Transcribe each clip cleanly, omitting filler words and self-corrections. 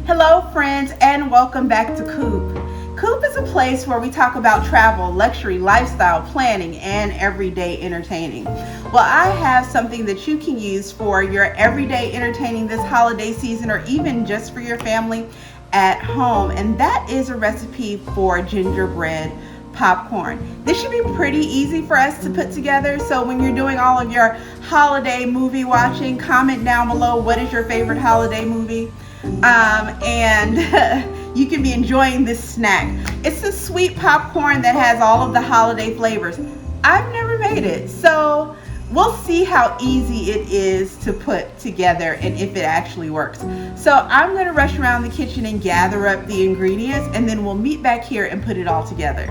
Hello friends, and welcome back to Coop. Coop is a place where we talk about travel, luxury, lifestyle, planning, and everyday entertaining. Well, I have something that you can use for your everyday entertaining this holiday season, or even just for your family at home, and that is a recipe for gingerbread popcorn. This should be pretty easy for us to put together. So when you're doing all of your holiday movie watching, comment down below what is your favorite holiday movie. And you can be enjoying this snack. It's a sweet popcorn that has all of the holiday flavors. I've never made it, so we'll see how easy it is to put together and if it actually works. So I'm going to rush around the kitchen and gather up the ingredients, and then we'll meet back here and put it all together.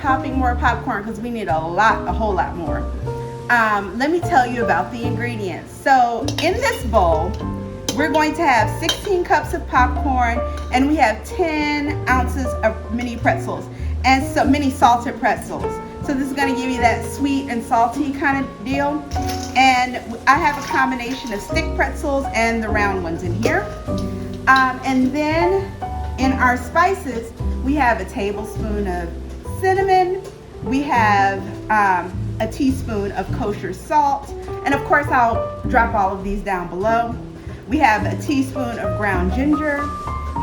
Popping more popcorn because we need a whole lot more. Let me tell you about the ingredients. So in this bowl, we're going to have 16 cups of popcorn, and we have 10 ounces of mini pretzels, and so mini salted pretzels. So this is going to give you that sweet and salty kind of deal. And I have a combination of stick pretzels and the round ones in here. And then in our spices, we have a tablespoon of cinnamon, we have a teaspoon of kosher salt, and of course I'll drop all of these down below. We have a teaspoon of ground ginger,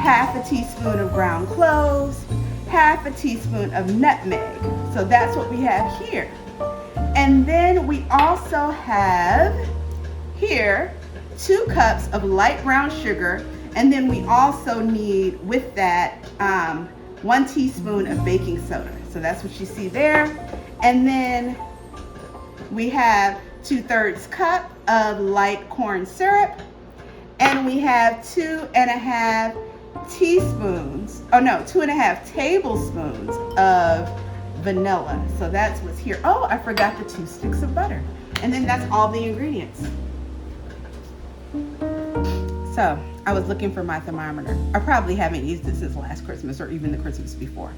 half a teaspoon of ground cloves, half a teaspoon of nutmeg. So that's what we have here. And then we also have here 2 cups of light brown sugar, and then we also need with that 1 teaspoon of baking soda. So that's what you see there. And then we have 2/3 cup of light corn syrup, and we have 2.5 tablespoons of vanilla. So that's what's here. Oh, I forgot the 2 sticks of butter. And then that's all the ingredients. So I was looking for my thermometer. I probably haven't used it since last Christmas or even the Christmas before.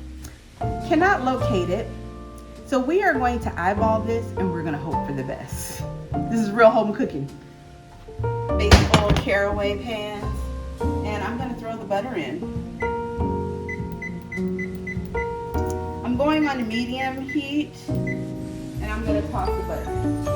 Cannot locate it. So we are going to eyeball this, and we're going to hope for the best. This is real home cooking. Big old caraway pans, and I'm going to throw the butter in. I'm going on a medium heat, and I'm going to toss the butter in.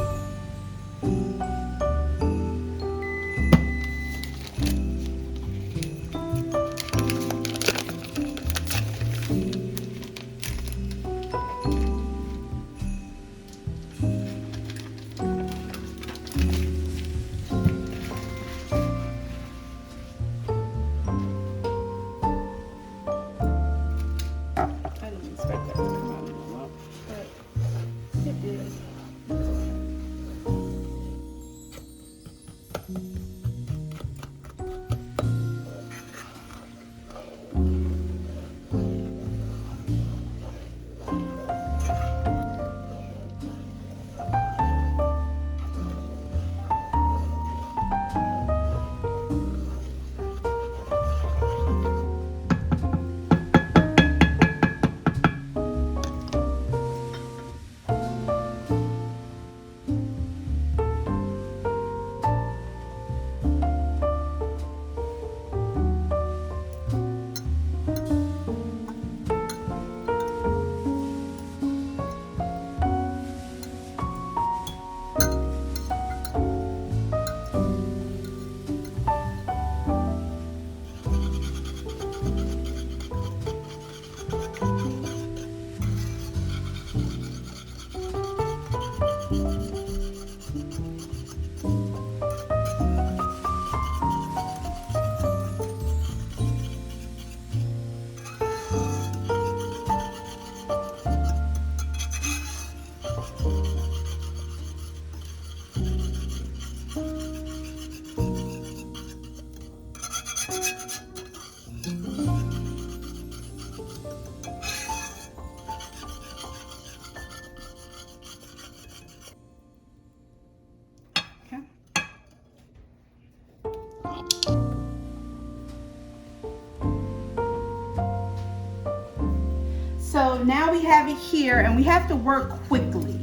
So now we have it here, and we have to work quickly.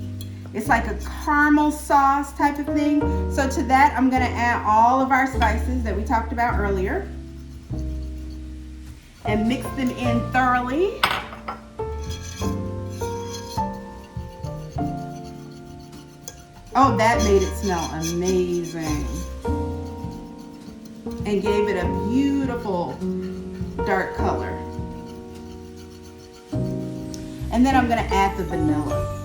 It's like a caramel sauce type of thing. So to that, I'm gonna add all of our spices that we talked about earlier and mix them in thoroughly. Oh, that made it smell amazing and gave it a beautiful dark color. And then I'm gonna add the vanilla.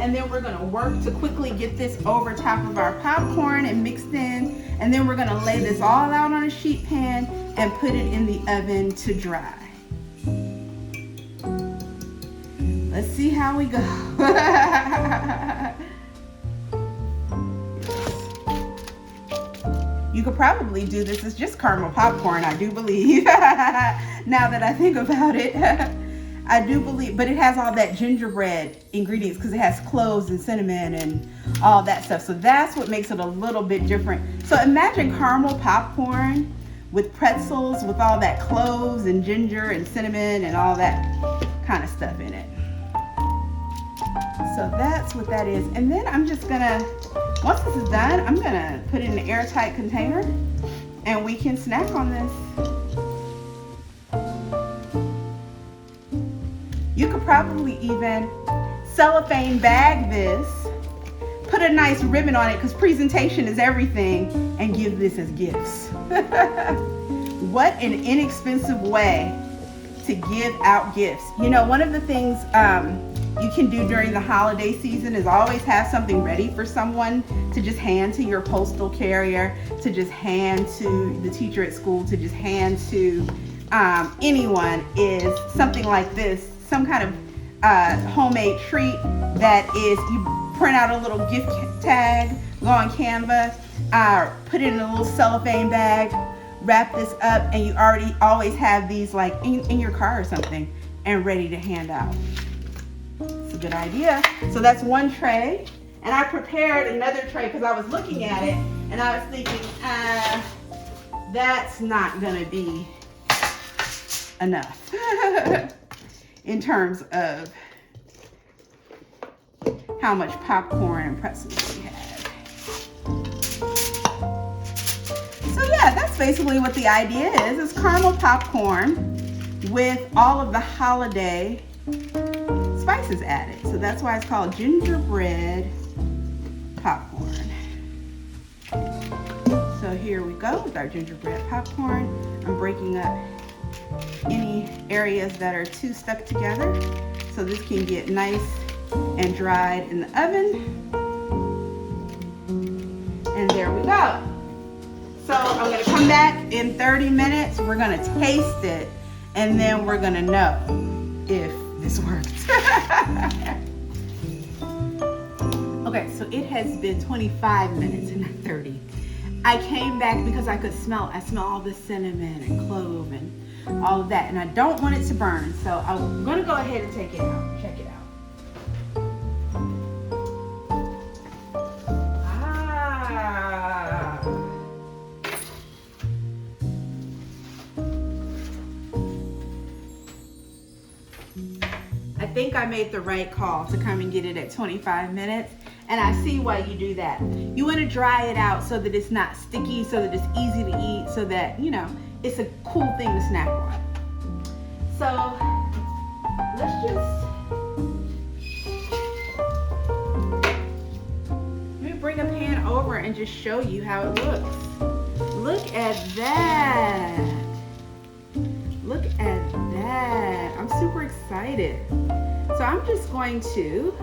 And then we're gonna work to quickly get this over top of our popcorn and mixed in. And then we're gonna lay this all out on a sheet pan and put it in the oven to dry. Let's see how we go. You could probably do this as just caramel popcorn, I do believe. Now that I think about it. I do believe, but it has all that gingerbread ingredients because it has cloves and cinnamon and all that stuff. So that's what makes it a little bit different. So imagine caramel popcorn with pretzels with all that cloves and ginger and cinnamon and all that kind of stuff in it. So that's what that is. And then I'm just gonna, once this is done, I'm gonna put it in an airtight container and we can snack on this. You could probably even cellophane bag this, put a nice ribbon on it because presentation is everything, and give this as gifts. What an inexpensive way to give out gifts. You know, one of the things you can do during the holiday season is always have something ready for someone to just hand to your postal carrier, to just hand to the teacher at school, to just hand to anyone, is something like this. Some kind of homemade treat that is, you print out a little gift tag, go on Canva, put it in a little cellophane bag, wrap this up, and you already always have these like in your car or something and ready to hand out. It's a good idea. So that's one tray. And I prepared another tray because I was looking at it and I was thinking, that's not gonna be enough. In terms of how much popcorn and pretzels we had. So yeah, that's basically what the idea is. It's caramel popcorn with all of the holiday spices added. So that's why it's called gingerbread popcorn. So here we go with our gingerbread popcorn. I'm breaking up any areas that are too stuck together so this can get nice and dried in the oven. And there we go. So I'm going to come back in 30 minutes. We're going to taste it and then we're going to know if this works. Okay, so it has been 25 minutes and not 30. I came back because I smell all the cinnamon and clove and all of that, and I don't want it to burn, so I'm gonna go ahead and take it out. Check it out. I think I made the right call to come and get it at 25 minutes, and I see why you do that. You want to dry it out so that it's not sticky, so that it's easy to eat, so that, you know, it's a cool thing to snack on. So let's let me bring a pan over and just show you how it looks. Look at that. Look at that. I'm super excited. So I'm just going to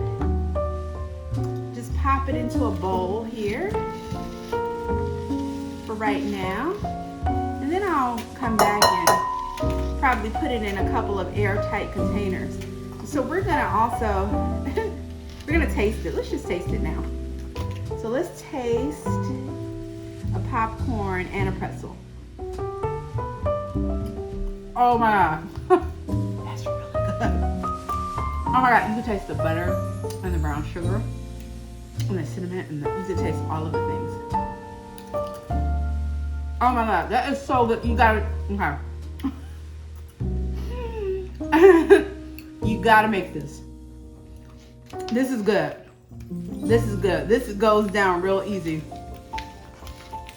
just pop it into a bowl here for right now. And then I'll come back and probably put it in a couple of airtight containers. So we're gonna also, we're gonna taste it. Let's just taste it now. So let's taste a popcorn and a pretzel. Oh my God, that's really good. All right, you can taste the butter and the brown sugar and the cinnamon, and you can taste all of the things. Oh my God, that is so good. You got it. Okay. You gotta make this. This is good. This is good. This goes down real easy.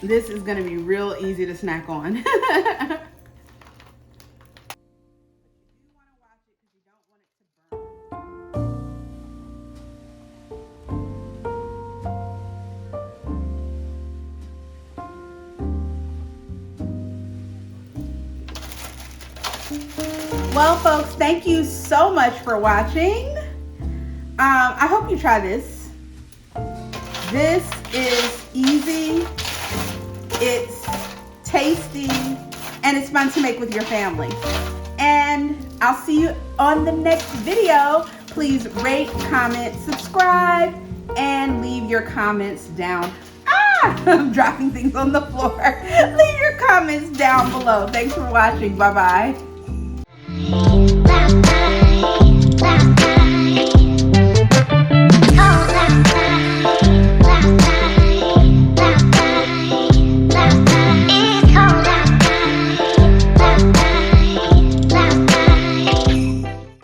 This is gonna be real easy to snack on. Well, folks, thank you so much for watching. I hope you try this. This is easy, it's tasty, and it's fun to make with your family. And I'll see you on the next video. Please rate, comment, subscribe, and leave your comments down. I'm dropping things on the floor. Leave your comments down below. Thanks for watching. Bye-bye.